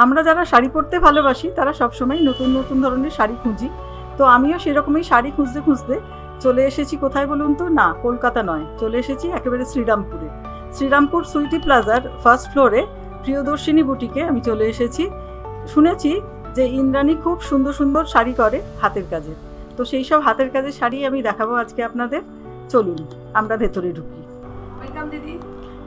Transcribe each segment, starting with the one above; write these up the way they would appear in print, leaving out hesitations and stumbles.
আমরা যারা শাড়ি পরতে ভালোবাসি তারা সবসময় নতুন নতুন ধরনের শাড়ি খুঁজি। তো আমিও সেরকমই শাড়ি খুঁজতে খুঁজতে চলে এসেছি কোথায় বলুন তো? না, কলকাতা নয়, চলে এসেছি একেবারে শ্রীরামপুরে। শ্রীরামপুর সুইটি প্লাজার ফার্স্ট ফ্লোরে প্রিয়দর্শিনী বুটিকে আমি চলে এসেছি। শুনেছি যে ইন্দ্রাণী খুব সুন্দর সুন্দর শাড়ি করে হাতের কাজের। তো সেই সব হাতের কাজের শাড়ি আমি দেখাবো আজকে আপনাদের। চলুন আমরা ভেতরে ঢুকি। ওয়েলকাম দিদি।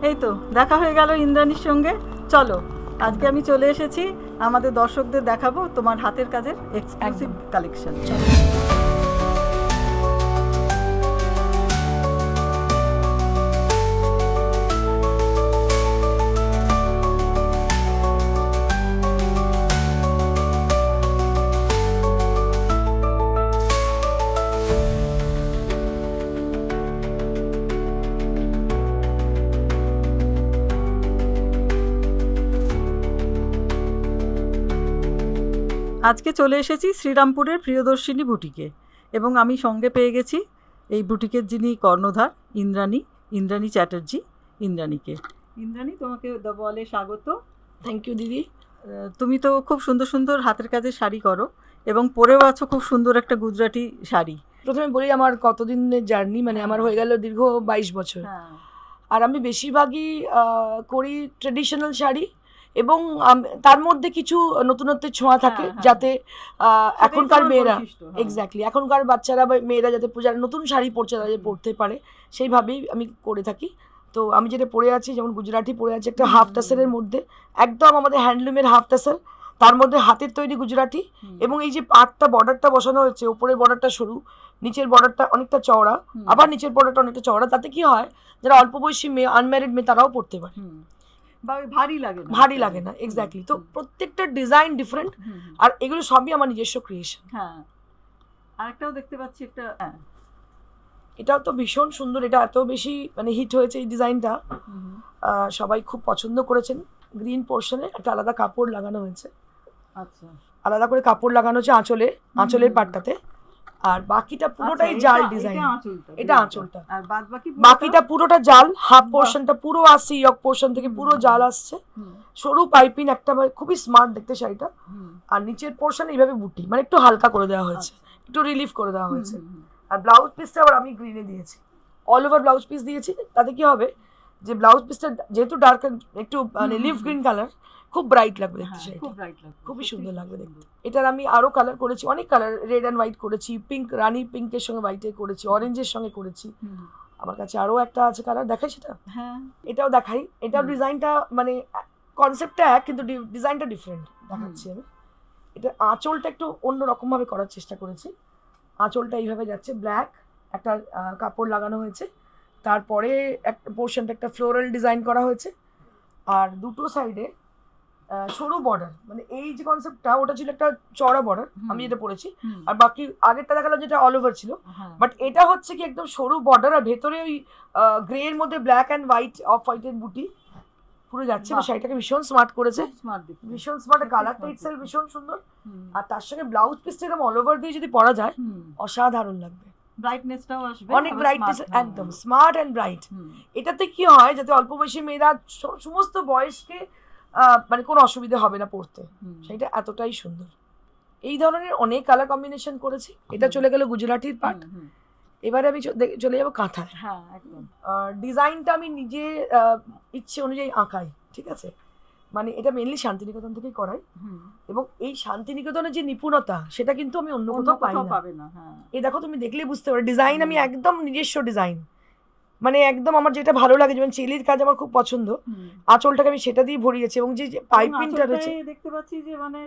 এই তো দেখা হয়ে গেল ইন্দ্রাণীর সঙ্গে। চলো, আজকে আমি চলে এসেছি আমাদের দর্শকদের দেখাবো তোমার হাতের কাজের এক্সক্লুসিভ কালেকশন। আজকে চলে এসেছি শ্রীরামপুরের প্রিয়দর্শিনী বুটিকে এবং আমি সঙ্গে পেয়ে গেছি এই বুটিকের যিনি কর্ণধার ইন্দ্রাণী চ্যাটার্জি। ইন্দ্রাণীকে, ইন্দ্রাণী তোমাকে বলে স্বাগত। থ্যাংক ইউ দিদি। তুমি তো খুব সুন্দর সুন্দর হাতের কাজের শাড়ি করো এবং পরেও আছো খুব সুন্দর একটা গুজরাটি শাড়ি। প্রথমে বলি আমার কতদিনের জার্নি, মানে আমার হয়ে গেল দীর্ঘ 22 বছর। আর আমি বেশিরভাগই করি ট্রেডিশনাল শাড়ি এবং তার মধ্যে কিছু নতুনত্বের ছোঁয়া থাকে, যাতে এখনকার মেয়েরা এক্স্যাক্টলি এখনকার বাচ্চারা বা মেয়েরা যাতে পূজার নতুন শাড়ি পরছে তারা যে পরতে পারে সেইভাবেই আমি করে থাকি। তো আমি যেটা পরে আছি, যেমন গুজরাটি পরে আছি একটা হাফ টাসেলের মধ্যে, একদম আমাদের হ্যান্ডলুমের হাফ টাসেল, তার মধ্যে হাতের তৈরি গুজরাটি। এবং এই যে পাটটা বর্ডারটা বসানো হচ্ছে, উপরের বর্ডারটা সরু, নিচের বর্ডারটা অনেকটা চওড়া, আবার নিচের বর্ডারটা অনেকটা চওড়া, তাতে কি হয় যারা অল্প বয়সী মেয়ে, আনম্যারিড মেয়ে, তারাও পরতে পারে, ভারী লাগে না। এক্স্যাক্টলি। তো প্রত্যেকটা ডিজাইন ডিফারেন্ট, আর এগুলো সবই আমার নিজস্ব ক্রিয়েশন। হ্যাঁ, আরেকটাও দেখতে পাচ্ছি একটা, এটাও তো ভীষণ সুন্দর। এটা এত বেশি মানে হিট হয়েছে এই ডিজাইনটা, সবাই খুব পছন্দ করেছেন। গ্রিন পোর্শনে একটা আলাদা কাপড় লাগানো হয়েছে, আচ্ছা আলাদা করে কাপড় লাগানো হচ্ছে আঁচলের পাটটাতে, আর বাকিটা পুরোটাই জাল ডিজাইন। এটা আঁচলটা, আর বাকিটা পুরোটা জাল। হাফ পোর্শনটা পুরো আসছে, ইয়ক পোর্শন থেকে পুরো জাল আসছে, সরু পাইপিং একটা, খুবই স্মার্ট দেখতে শাড়িটা। আর নিচের পোর্শন এইভাবে বুটি, মানে একটু হালকা করে দেওয়া হয়েছে, একটু রিলিফ করে দেওয়া হয়েছে। আর ব্লাউজ পিসটা আবার আমি গ্রিনে দিয়েছি, অল ওভার ব্লাউজ পিস দিয়েছি। তাতে কি হবে যে ব্লাউজ পিসটা যেহেতু ডার্ক, একটু মানে লিভ গ্রিন কালার, খুব ব্রাইট লাগবে দেখতে শাড়িটা, খুবই সুন্দর লাগবে দেখতে। এটার আমি আরো কালার করেছি, অনেক কালার, রেড অ্যান্ড হোয়াইট করেছি, পিঙ্ক, রানী পিঙ্কের সঙ্গে হোয়াইটে করেছি, অরেঞ্জের সঙ্গে করেছি। আমার কাছে আরো একটা আছে কালার, দেখাই সেটা? হ্যাঁ, এটাও দেখাই। এটাও ডিজাইনটা মানে কনসেপ্টটা এক, কিন্তু ডিজাইনটা ডিফারেন্ট দেখাচ্ছি আমি। এটা আঁচলটা একটু অন্যরকম ভাবে করার চেষ্টা করেছি। আঁচলটা এইভাবে যাচ্ছে, ব্ল্যাক একটা কাপড় লাগানো হয়েছে, তারপরে একটা পোর্শনটা একটা ফ্লোরাল ডিজাইন করা হয়েছে, আর দুটো সাইডে সরু বর্ডার। মানে এই যে কনসেপ্টটা, ওটা ছিল একটা চড়া বর্ডার আমি যেটা পরেছি, আর বাকি আগেরটা দেখালাম যেটা অল ওভার ছিল, বাট এটা হচ্ছে কি একদম সরু বর্ডার, আর ভেতরে ওই গ্রে এর মধ্যে ব্ল্যাক অ্যান্ড হোয়াইট, অফ হোয়াইটের বুটি পুরো যাচ্ছে। শাড়িটাকে ভীষণ স্মার্ট করেছে, ভীষণ স্মার্ট। কালারটা ইটসেলফ ভীষণ সুন্দর, আর তার সঙ্গে ব্লাউজ পিসটা এরকম অল ওভার দিয়ে যদি পরা যায় অসাধারণ লাগবে। ব্রাইটনেসটাও আসবে, অনেক ব্রাইটনেস, একদম স্মার্ট অ্যান্ড ব্রাইট। এটাতে কি হয় যাতে অল্প বয়সী মেয়েরা সমস্ত বয়সকে মানে কোনো অসুবিধা হবে না পড়তে, সেটা এতটাই সুন্দর। এই ধরনের অনেক কালার কম্বিনেশন করেছি। এটা চলে গেল গুজরাটির পার্ট, এবারে আমি চলে যাবো কাঁথায়। হ্যাঁ, একদম। ডিজাইনটা আমি নিজে ইচ্ছে অনুযায়ী আঁকাই, ঠিক আছে? মানে এটা মেনলি শান্তিনিকেতন থেকেই করাই, এবং এই শান্তিনিকেতনের যে নিপুণতা সেটা কিন্তু আমি অন্য কোথাও পাই না। এই দেখো, তুমি দেখলেই বুঝতে পারো ডিজাইন আমি একদম নিজস্ব ডিজাইন, মানে একদম আমার যেটা ভালো লাগে, যেমন চেলির কাজ আমার খুব পছন্দ, আঁচলটাকে আমি সেটা দিয়ে ভরিয়েছি, এবং যে পাইপিংটা রয়েছে দেখতে পাচ্ছি যে মানে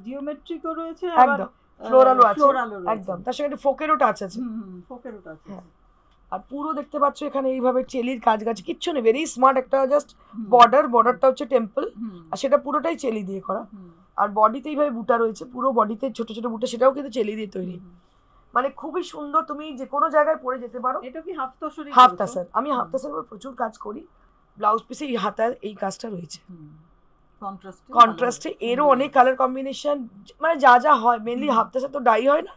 জিওমেট্রিকও রয়েছে, একদম ফ্লোরালও আছে, একদম তার সঙ্গে একটা ফোকেরও টাচ আছে। হ্যাঁ, আর পুরো দেখতে পাচ্ছ এখানে এইভাবে চেলির কাজ কিচ্ছু নেই, ভেরি স্মার্ট একটা জাস্ট বর্ডারটা হচ্ছে টেম্পল, আর সেটা পুরোটাই চেলি দিয়ে করা। আর বডিতে এইভাবে বুটা রয়েছে, পুরো বডিতে ছোট ছোট বুটা, সেটাও কিন্তু চেলি দিয়ে তৈরি, মানে খুবই সুন্দর। তুমি যে কোনো জায়গায় পরে যেতে পারো। এটা কি হাফ টাসেল? আমি হাফ টাসেল প্রচুর কাজ করি। ব্লাউজ পিসে এই হাতার এই কাজটা রয়েছে, কন্ট্রাস্টে। এরও অনেক কালার কম্বিনেশন, মানে যা যা হয় মেনলি হাফ টাসেল তো ডাই হয় না,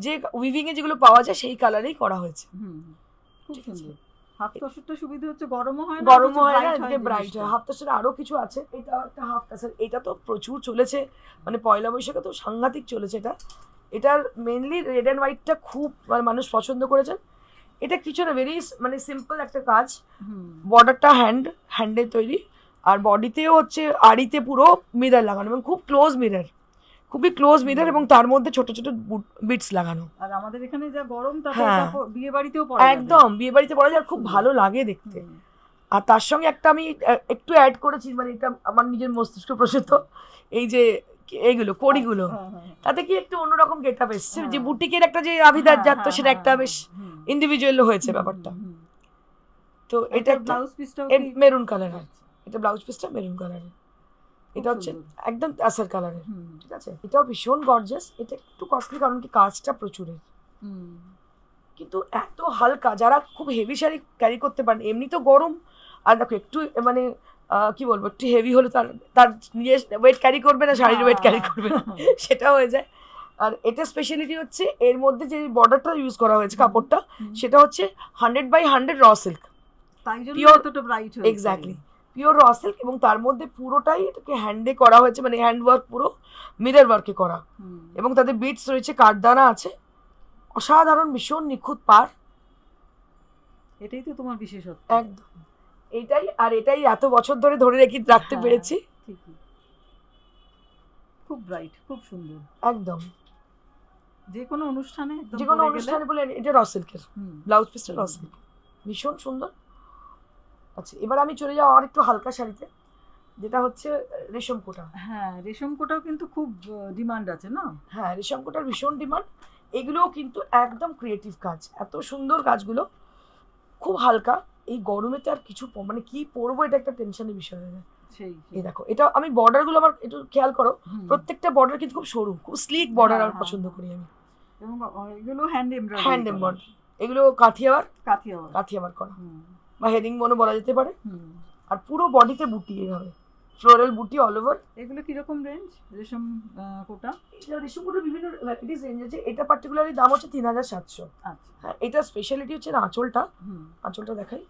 যে উইভিং এ যেগুলো পাওয়া যায় সেই কালারেই করা হয়েছে। হাফ তসরটা সুবিধা হচ্ছে গরমও হয় না, এদিকে ব্রাইট হয়। হাফ তসরে আরো কিছু আছে, এটা একটা হাফ তসর, এটা তো প্রচুর চলেছে, মানে পয়লা বৈশাখে তো সাংঘাতিক চলেছে এটা। এটার মেইনলি রেড অ্যান্ড হোয়াইটটা খুব মানুষ পছন্দ করেছেন। এটা কিছু না, ভেরি মানে সিম্পল একটা কাজ। বর্ডারটা হ্যান্ডে তৈরি, আর বডিতেও হচ্ছে আড়িতে পুরো মিরর লাগানো, এবং খুব ক্লোজ মিরর, খুবই ক্লোজ মিরর, এবং তার মধ্যে ছোট ছোট বিটস লাগানো। আর আমাদের এখানে যা গরম, তাতে বিয়ে বাড়িতেও পরা, একদম বিয়ে বাড়িতে পরা যায়, খুব ভালো লাগে দেখতে। আর তার সঙ্গে একটা আমি একটু অ্যাড করেছি, মানে এটা আমার নিজের মস্তিষ্ক প্রসূত, এই যে এইগুলো কড়িগুলো, তাতে কি একটু অন্যরকম গেটআপ এসছে, যে বুটিকের একটা যে আভিজাত্য, সেটা একটা বেশ ইন্ডিভিজুয়াল হয়েছে ব্যাপারটা। তো এটা ব্লাউজ পিসটাও মেরুন কালারের, এটা ব্লাউজ পিসটা মেরুন কালারের, এটা হচ্ছে একদম আসার কালারের, ঠিক আছে। এটাও ভীষণ গর্জিয়াস। এটা একটু কস্টলি, কারণ কি কাজটা প্রচুরের, কিন্তু এত হালকা, যারা খুব হেভি শাড়ি ক্যারি করতে পারেন, এমনি তো গরম, আর দেখো একটু মানে কি বলবো, একটু হেভি হলে তার নিজের ওয়েট ক্যারি করবে না, শাড়ির ওয়েট ক্যারি করবে না, সেটা হয়ে যায়। আর এটা স্পেশালিটি হচ্ছে এর মধ্যে যে বর্ডারটা ইউজ করা হয়েছে, কাপড়টা, সেটা হচ্ছে 100/100 র সিল্ক, তাই জন্য এতটা ব্রাইট হয়েছে। এক্স্যাক্টলি, পিওর র সিল্ক, এবং তার মধ্যে পুরোটাই এটাকে হ্যান্ডে করা হয়েছে, মানে হ্যান্ড ওয়ার্ক, পুরো মিরর ওয়ার্কে করা, এবং তাতে বিটস রয়েছে, কাঠদানা আছে, অসাধারণ, ভীষণ নিখুঁত পার। এটাই তো তোমার বিশেষত্ব। একদম এটাই, আর এটাই এত বছর ধরে রাখতে পেরেছি। ঠিকই, খুব ব্রাইট, খুব সুন্দর, একদম যে কোনো অনুষ্ঠানে বলে। এটা র সিল্কের ব্লাউজ পিসটা, র সিল্ক, ভীষণ সুন্দর। আচ্ছা, এবার আমি চলে যাবো আর একটু হালকা শাড়িতে, যেটা হচ্ছে রেশম কোটা। হ্যাঁ, রেশম কোটাও কিন্তু খুব ডিমান্ড আছে না? হ্যাঁ, রেশম কোটার ভীষণ ডিমান্ড। এগুলোও কিন্তু একদম ক্রিয়েটিভ কাজ, এত সুন্দর কাজগুলো, খুব হালকা। এই গরমে তো আর কিছু মানে কি পরবো, এটা একটা টেনশনের বিষয় হয়ে যায়। এই দেখো, এটা আমি বর্ডারগুলো আমার একটু খেয়াল করো, প্রত্যেকটা বর্ডার কিন্তু খুব সরু, খুব স্লিক বর্ডার আমার পছন্দ করি আমি। এবং এগুলো হ্যান্ড এমব্রয়ডারি, এগুলো কাথিয়াওয়ার করা, বা হেডিং মনে বলা যেতে পারে। আর পুরো বডিতে বুটি, এইভাবে ফ্লোরাল বুটি অল ওভার। এগুলো কিরকম রেঞ্জ রেশম কোটা? রেশম কোটার বিভিন্ন ভ্যারাইটিস রেঞ্জ আছে। এটা পার্টিকুলারলি দাম হচ্ছে 3700। আচ্ছা, হ্যাঁ, এটা স্পেশালিটি হচ্ছে আঁচলটা। আঁচলটা দেখাই,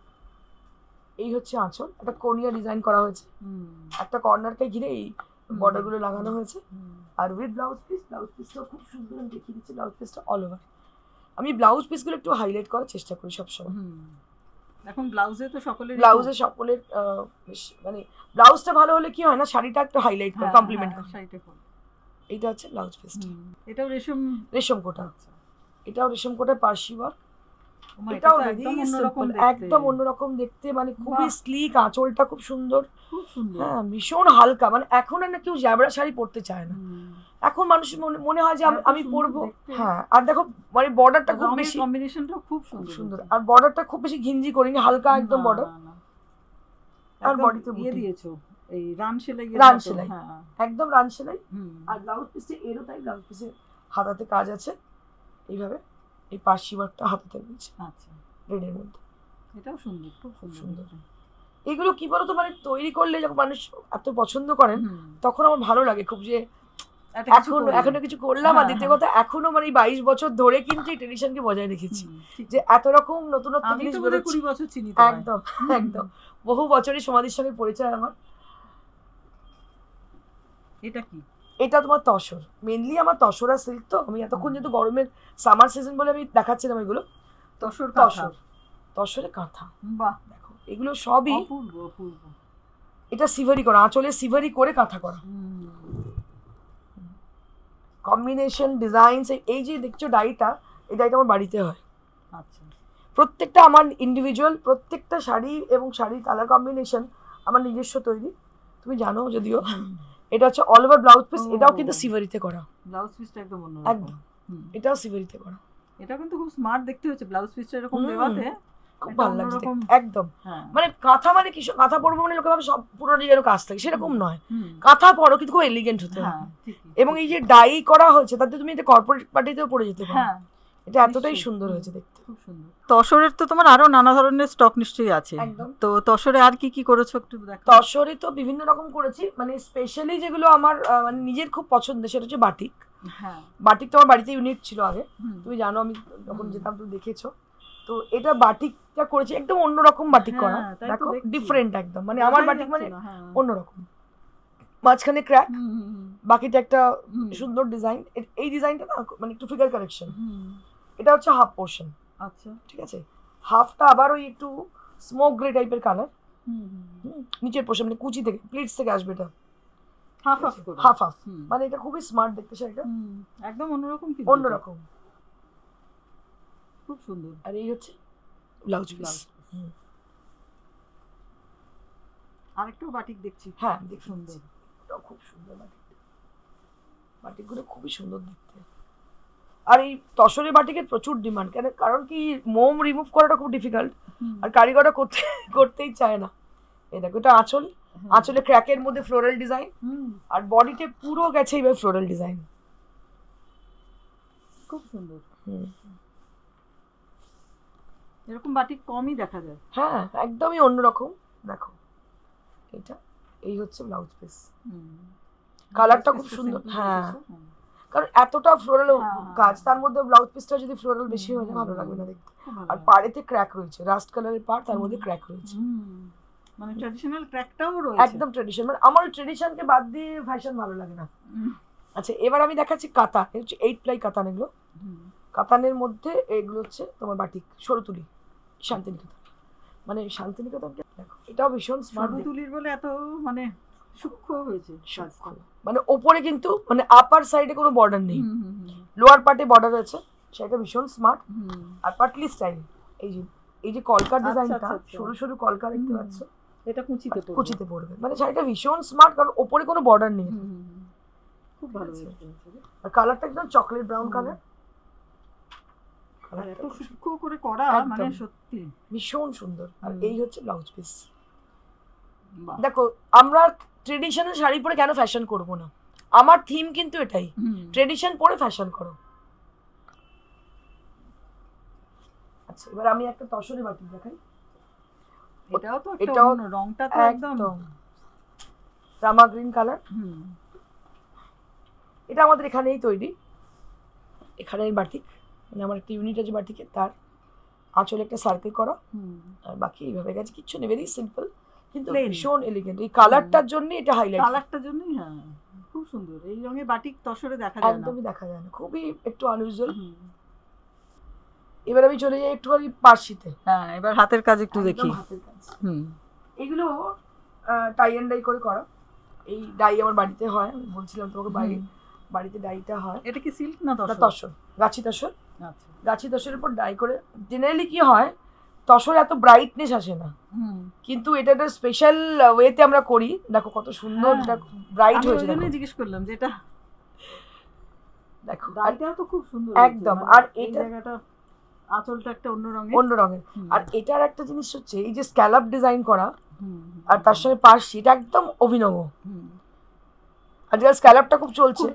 এই হচ্ছে আঁচল, একটা কোনিয়া ডিজাইন করা হয়েছে, একটা কর্নারকে ঘিরে এই বর্ডারগুলো লাগানো হয়েছে, আর উইথ ব্লাউজ পিসটা খুব সুন্দর, আমি দেখিয়ে দিচ্ছি ব্লাউজ পিসটা অল ওভার। আমি ব্লাউজ পিসগুলো একটু হাইলাইট করার চেষ্টা করি সবসময়। এখন ব্লাউজে তো সকলের মানে ব্লাউজটা ভালো হলে কি হয় না, শাড়িটা একটু হাইলাইট করে, কমপ্লিমেন্ট করে শাড়িটা। এইটা হচ্ছে ব্লাউজ পিসটা, এটাও রেশম কোটা, এটাও রেশম কোটার পার্সি ওয়ার্ক, এটাও একদম অন্যরকম দেখতে, মানে খুবই স্লিক, আঁচলটা খুব সুন্দর, হ্যাঁ, ভীষণ হালকা। মানে এখন আর না কেউ জ্যাবড়া শাড়ি পরতে চায় না, এখন মানুষ মনে হয় যে আমি পরবো। হ্যাঁ, আর দেখো মানে বর্ডারটা খুব বেশি, কম্বিনেশনটা খুব সুন্দর, আর বর্ডারটা খুব বেশি ঘিঞ্জি করিনি, হালকা একদম বর্ডার। আর বডিতে দিয়েছো এই রান সেলাই, একদম রান সেলাই। আর ব্লাউজ পিসে এরও তাই, ব্লাউজ পিসে হাতাতে কাজ আছে এইভাবে, এই পার্সি ওয়ার্কটা হাতাতে রয়েছে। আচ্ছা, রেডের মধ্যে, এটাও সুন্দর, খুব সুন্দর। এগুলো কি বলতো, মানে তৈরি করলে যখন মানুষ এত পছন্দ করেন, তখন আমার ভালো লাগে খুব, যে এখনো কিছু করলাম। আর দ্বিতীয় কথা, এখনো মানে 22 বছর ধরে কিন্তু এই ট্রেডিশনকে বজায় রেখেছি, যে এত রকম নতুনত্ব জিনিস বেরোচ্ছে। 20 বছর চিনি, একদম একদম বহু বছরই সমাধির সঙ্গে পরিচয় আমার। এটা কি? এটা তোমার তসর, মেনলি আমার তসরা সিল্ক। তো আমি এতক্ষণ যেহেতু গরমের সামার সিজন বলে আমি দেখাচ্ছিলাম এগুলো, তসরে কাঁথা। বাহ, দেখো এগুলো সবই অপূর্ব। এটা সিভারি করা, আঁচলে সিভারি করে কাঁথা করা, কম্বিনেশন ডিজাইনস। এই যে দেখছো ডাইটা, এই ডাইটা আমার বাড়িতে হয়। আচ্ছা, প্রত্যেকটা আমার ইন্ডিভিজুয়াল, প্রত্যেকটা শাড়ি এবং শাড়ির কালার কম্বিনেশন আমার নিজস্ব তৈরি, তুমি জানো যদিও। এটা হচ্ছে অল ওভার ব্লাউজ পিস, এটাও কিন্তু সিভারিতে করা। ব্লাউজ পিসটা একদম অন্যরকম, একদম এটাও সিভারিতে করা। এটা কিন্তু খুব স্মার্ট দেখতে হচ্ছে, ব্লাউজ পিসটা এরকম দেওয়াতে খুব ভালো লাগছে একদম। মানে কাঁথা মানে কি, কাঁথা পরবো মানে লোকে ভাবে সব পুরো যেন কাজ থাকে, সেরকম নয়। কাঁথা পরো কিন্তু খুব এলিগেন্ট হতে হবে। এবং এই যে ডাই করা হয়েছে, তাতে তুমি এটা কর্পোরেট পার্টিতেও পরে যেতে পারো। এটা এতটাই সুন্দর হয়েছে দেখতে, খুব সুন্দর। তসরের তো তোমার আরো নানা ধরনের স্টক নিশ্চয়ই আছে। তো তসরে আর কি কি করেছো একটু দেখো। তসরে তো বিভিন্ন রকম করেছি, মানে স্পেশালি যেগুলো আমার মানে নিজের খুব পছন্দের, সেটা হচ্ছে বাটিক। বাটিক তো আমার বাড়িতে ইউনিট ছিল আগে, তুমি জানো, আমি যখন যেতাম তুমি দেখেছো। তো এটা বাটিকটা করেছি একদম অন্যরকম বাটিক করা, দেখো ডিফারেন্ট একদম, মানে আমার বাটিক মানে অন্যরকম, মাঝখানে ক্র্যাক, বাকিটা একটা সুন্দর ডিজাইন। এই ডিজাইনটা না মানে একটু ফিগার কারেকশন, এটা হচ্ছে হাফ পোর্শন। আচ্ছা ঠিক আছে, হাফটা আবার ওই একটু স্মোক গ্রে টাইপের কালার, নিচের পোর্শন মানে কুচি থেকে প্লিটস থেকে আসবে, এটা হাফ হাফ হাফ, মানে এটা খুবই স্মার্ট দেখতে শাড়িটা, একদম অন্যরকম, অন্যরকম, খুব সুন্দর। আর এই হচ্ছে ব্লাউজ পিস। আরেকটু বাটিক দেখছি, হ্যাঁ দেখ সুন্দর, এটাও খুব সুন্দর বাটিক, বাটিকগুলো খুবই সুন্দর দেখতে। আর এই তসরের বাটিকের প্রচুর ডিমান্ড, কেন কারণ কি মোম রিমুভ করাটা খুব ডিফিকাল্ট, আর কারিগররা করতেই চায় না। এই দেখো এটা আঁচল, আঁচলে ক্র্যাকের মধ্যে ফ্লোরাল ডিজাইন, আর বডিতে পুরো গেছে এইভাবে ফ্লোরাল ডিজাইন, খুব সুন্দর। এরকম বাটিক কমই দেখা যায়। হ্যাঁ একদমই অন্যরকম। দেখো এটা, এই হচ্ছে ব্লাউজ পিস, কালারটা খুব সুন্দর। হ্যাঁ কারণ এতটা ফ্লোরাল কাজ, তার মধ্যে ব্লাউজ পিসটা যদি ফ্লোরাল বেশি হয়ে যায় ভালো লাগবে না দেখতে। আর পাড়েতে ক্র্যাক রয়েছে, রাস্ট কালারের পাড়, তার মধ্যে ক্র্যাক রয়েছে, মানে ট্র্যাডিশনাল ক্র্যাকটাও রয়েছে, একদম ট্র্যাডিশনাল। মানে আমার ট্র্যাডিশনকে বাদ দিয়ে ফ্যাশন ভালো লাগে না। আচ্ছা এবার আমি দেখাচ্ছি কাতান, হচ্ছে 8 প্লাই কাতান। এগুলো কাতানের মধ্যে এগুলো হচ্ছে তোমার বাটিক সরুতুলি, শান্তিনিকেতন, মানে শান্তিনিকেতনকে দেখো, এটাও ভীষণ স্মার্ট। সরুতুলির বলে এত মানে সূক্ষ্ম হয়েছে, মানে ওপরে কিন্তু মানে আপার সাইডে কোনো বর্ডার নেই, লোয়ার পার্টে বর্ডার রয়েছে, সেটা ভীষণ স্মার্ট। আর পার্টলি স্টাইল, এই যে কলকার ডিজাইনটা, সরু সরু কলকা দেখতে পাচ্ছ, এটা কুচিতে পড়বে, মানে শাড়িটা ভীষণ স্মার্ট, কারণ ওপরে কোনো বর্ডার নেই, খুব ভালো। আর কালারটা একদম চকলেট ব্রাউন কালার, এত সূক্ষ্ম করে করা, মানে সত্যি ভীষণ সুন্দর। আর এই হচ্ছে ব্লাউজ পিস। দেখো আমরা ট্রেডিশনাল শাড়ি পরে কেন ফ্যাশন করব না, আমার থিম কিন্তু এটাই, ট্রেডিশন পরে ফ্যাশন করো। আচ্ছা এবার আমি একটা তসরে বাটিক দেখাই, এটাও তো এটাও রংটা তো একদম রামা গ্রিন কালার। এটা আমাদের এখানেই তৈরি, এখানের বাটিক, মানে আমার একটা ইউনিট আছে বাটিকের, তার আঁচলে একটা সার্কেল করা, আর বাকি এইভাবে গেছে, কিচ্ছু নেই, ভেরি সিম্পল কিন্তু ভীষণ এলিগেন্ট। এই কালারটার জন্য এটা হাইলাইট, কালারটার জন্যই। হ্যাঁ খুব সুন্দর, এই রঙের বাটিক তসরে দেখা যায় না, একদমই দেখা যায় না, খুবই একটু আনইউজুয়াল। এবার আমি চলে যাই একটুখানি পার্সিতে। হ্যাঁ এবার হাতের কাজ একটু দেখি। হাতের কাজ, এগুলো টাই এন্ড ডাই করে করা। এই ডাই আমার বাড়িতে হয়, আমি বলছিলাম তোমাকে বাড়িতে ডাইটা হয়। এটা কি সিল্ক না তসর? গাছি তসর। আচ্ছা গাছি তসরের উপর ডাই করে। জেনারেলি কি হয়, তসর এত ব্রাইটনেস আসে না, কিন্তু এটা একটা স্পেশাল ওয়েতে আমরা করি। দেখো কত সুন্দর এটা ব্রাইট হয়েছে, আমি জিজ্ঞেস করলাম যে এটা দেখো ডাইটাও তো খুব সুন্দর একদম। আর এটা জায়গাটা আঁচলটা একটা অন্য রঙের। আর এটার একটা জিনিস হচ্ছে এই যে স্ক্যালাপ ডিজাইন করা, আর তার সঙ্গে পার্সি, এটা একদম অভিনব। আজকাল স্ক্যালাপটা খুব চলছে,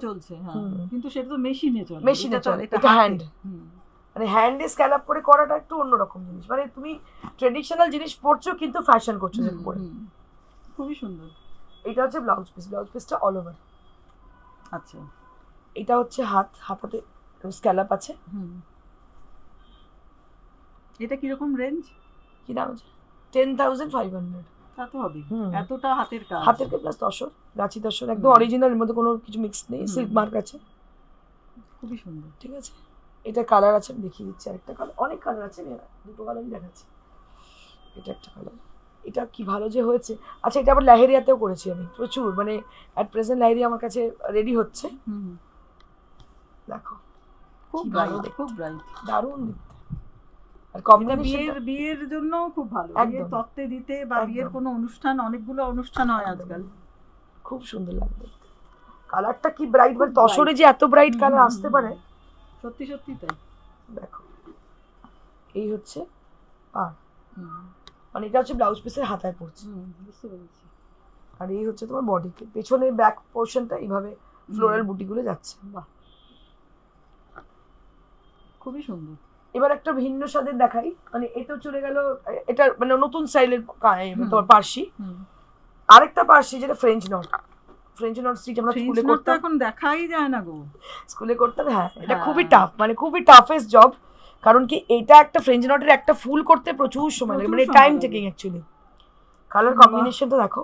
কিন্তু সেটা তো মেশিনে চলে, এটা হ্যান্ড, মানে হ্যান্ডে স্ক্যালাপ করে করাটা একটু অন্যরকম জিনিস। মানে তুমি ট্রেডিশনাল জিনিস পরছো কিন্তু ফ্যাশন করছো যে পরে, খুবই সুন্দর। এটা হচ্ছে ব্লাউজ পিস, ব্লাউজ পিসটা অল ওভার। আচ্ছা এটা হচ্ছে হাতাতে স্ক্যালাপ আছে। এটা কিরকম রেঞ্জ? কি দাম আছে? 10,500। তা তো হবে, এতটা হাতের কাজ, প্লাস তসর, গাছি তসর, একদম অরিজিনাল, এর মধ্যে কোনো কিছু মিক্স নেই, সিল্ক মার্ক আছে, খুবই সুন্দর। ঠিক আছে, এটা কালার আছে, আমি দেখিয়ে দিচ্ছি আরেকটা কালার, অনেক কালার আছে, দুটো কালারই দেখাচ্ছি। এটা একটা কালার, এটা কি ভালো যে হয়েছে। আচ্ছা এটা আবার লাহেরিয়াতেও করেছি আমি প্রচুর, মানে অ্যাট প্রেজেন্ট লাহেরিয়া আমার কাছে রেডি হচ্ছে। দেখো খুব ব্রাইট, খুব ব্রাইট, দারুণ দেখতে। আর বিয়ের জন্য খুব ভালো, বিয়ের তত্ত্বে দিতে বা বিয়ের কোনো অনুষ্ঠান, অনেকগুলো অনুষ্ঠান হয় আজকাল, খুব সুন্দর লাগবে। কালারটা কি ব্রাইট, মানে তসরে যে এত ব্রাইট কালার আসতে পারে, সত্যি সত্যি তাই। দেখো এই হচ্ছে আর মানে এটা হচ্ছে ব্লাউজ পিসের হাতায় পড়ছে, বুঝতে পেরেছি। আর এই হচ্ছে তোমার বডি, পেছনে ব্যাক পোর্শনটা এইভাবে ফ্লোরাল বুটিগুলো যাচ্ছে। বাহ খুবই সুন্দর। এবার একটা ভিন্ন স্বাদের দেখাই, মানে এটা চলে গেল, এটা মানে নতুন স্টাইলের তোমার পার্সি। আরেকটা পার্সি যেটা ফ্রেঞ্চ নট স্টিচ, আমরা স্কুলে করতাম, এখন দেখাই যায় না গো, স্কুলে করতাম। হ্যাঁ এটা খুবই টাফ, মানে খুবই টাফেস্ট জব, কারণ কি এটা একটা ফ্রেঞ্চ নটের একটা ফুল করতে প্রচুর সময় লাগে, মানে টাইম টেকিং অ্যাকচুয়ালি। কালার কম্বিনেশনটা দেখো,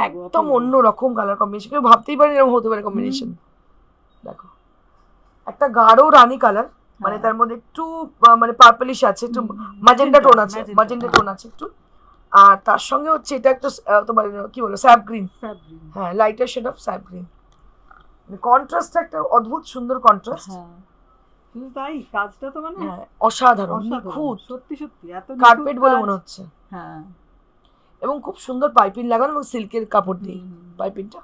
একদম অন্য রকম কালার কম্বিনেশন, কেউ ভাবতেই পারে এরকম হতে পারে কম্বিনেশন। দেখো একটা গাঢ় রানী কালার, মানে তার মধ্যে একটু মানে পার্পলিশ আছে, একটু ম্যাজেন্টা টোন আছে, ম্যাজেন্টা টোন আছে একটু। আর তার সঙ্গে হচ্ছে এটা একটা তোমার কি বলো স্যাপ গ্রিন, হ্যাঁ lighter shade of sap green. Contrast একটা অদ্ভুত সুন্দর কন্ট্রাস্ট। তাই কাজটা তো মানে অসাধারণ, নিখুঁত, সত্যি সত্যি এত কার্পেট বলে মনে হচ্ছে। হ্যাঁ, এবং খুব সুন্দর পাইপিং লাগানো এবং সিল্কের কাপড় দিয়ে পাইপিংটা।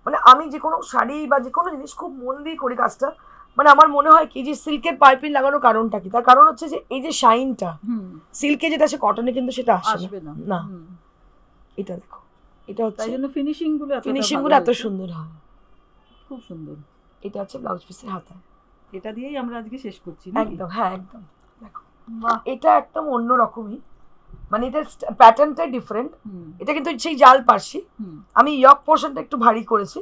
মানে আমি যে কোনো শাড়ি বা যে কোনো জিনিস খুব মন দিয়ে করি কাজটা। মানে আমার মনে হয় কি যে সিল্কের পাইপিং লাগানোর কারণটা কি, তার কারণ হচ্ছে যে এই যে শাইনটা সিল্কে যেটা আছে কটনে কিন্তু সেটা আসবে না। এটা দেখো, এটা হচ্ছে তাই জন্য ফিনিশিং গুলো এত সুন্দর হয়, খুব সুন্দর। এটা হচ্ছে ব্লাউজ পিসের হাতা, এটা দিয়েই আমরা আজকে শেষ করছি একদম। হ্যাঁ একদম, দেখো এটা একদম অন্য রকমই, মানে এটা প্যাটার্নটাই ডিফারেন্ট। এটা কিন্তু সেই জাল পার্সি, আমি ইয়ক পোর্শনটা একটু ভারী করেছি,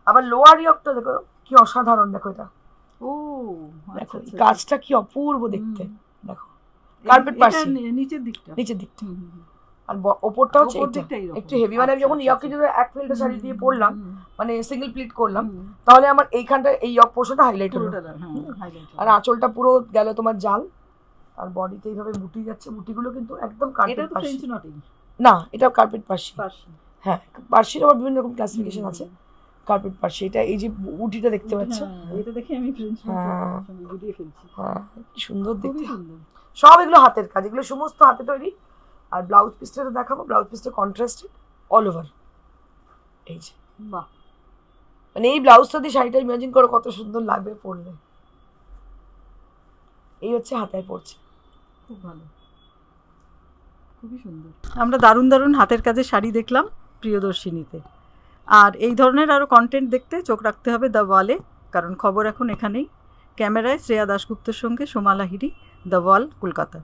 আবার লোয়ার ইয়কটা দেখো কি অসাধারণ। দেখো এটা, ও দেখো কাজটা কি অপূর্ব দেখতে। দেখো কার্পেট পার্সি নিচের দিকটা, আর ওপরটা হচ্ছে একটু হেভি। মানে যখন ইয়কে যদি এক ফেলটা শাড়ি দিয়ে পরলাম, মানে সিঙ্গেল প্লিট করলাম, তাহলে আমার এইখানটা এই ইয়ক পোর্শনটা হাইলাইট হলো, আর আঁচলটা পুরো গেল তোমার জাল, আর বডিতে এইভাবে বুটি যাচ্ছে। বুটিগুলো কিন্তু একদম কার্পেট পার্সি না, এটা কার্পেট পার্সি। হ্যাঁ, পার্সির আবার বিভিন্ন রকম ক্লাসিফিকেশন আছে। কার্পেট পার্সি এটা, এই যে বুটিটা দেখতে পাচ্ছ, এটা দেখে আমি ফ্রেঞ্চ নট বুটিয়ে ফেলছি। হ্যাঁ সুন্দর দেখতে, সব এগুলো হাতের কাজ, এগুলো সমস্ত হাতে তৈরি। আর ব্লাউজ পিসটা দেখাবো, ব্লাউজ পিসটা কন্ট্রাস্টেড অল ওভার, এই যে বাহ, মানে এই ব্লাউজটা দিয়ে শাড়িটা ইমাজিন করো কত সুন্দর লাগবে পরলে। এই হচ্ছে হাতায় পড়ছে, খুব ভালো, খুবই সুন্দর। আমরা দারুণ দারুণ হাতের কাজের শাড়ি দেখলাম প্রিয়দর্শিনীতে। আর এই ধরনের আরও কন্টেন্ট দেখতে চোখ রাখতে হবে দ্য ওয়ালে, কারণ খবর এখন এখানেই। ক্যামেরায় শ্রেয়া দাশগুপ্তর সঙ্গে সোমা লাহিড়ী, দ্য ওয়াল, কলকাতা।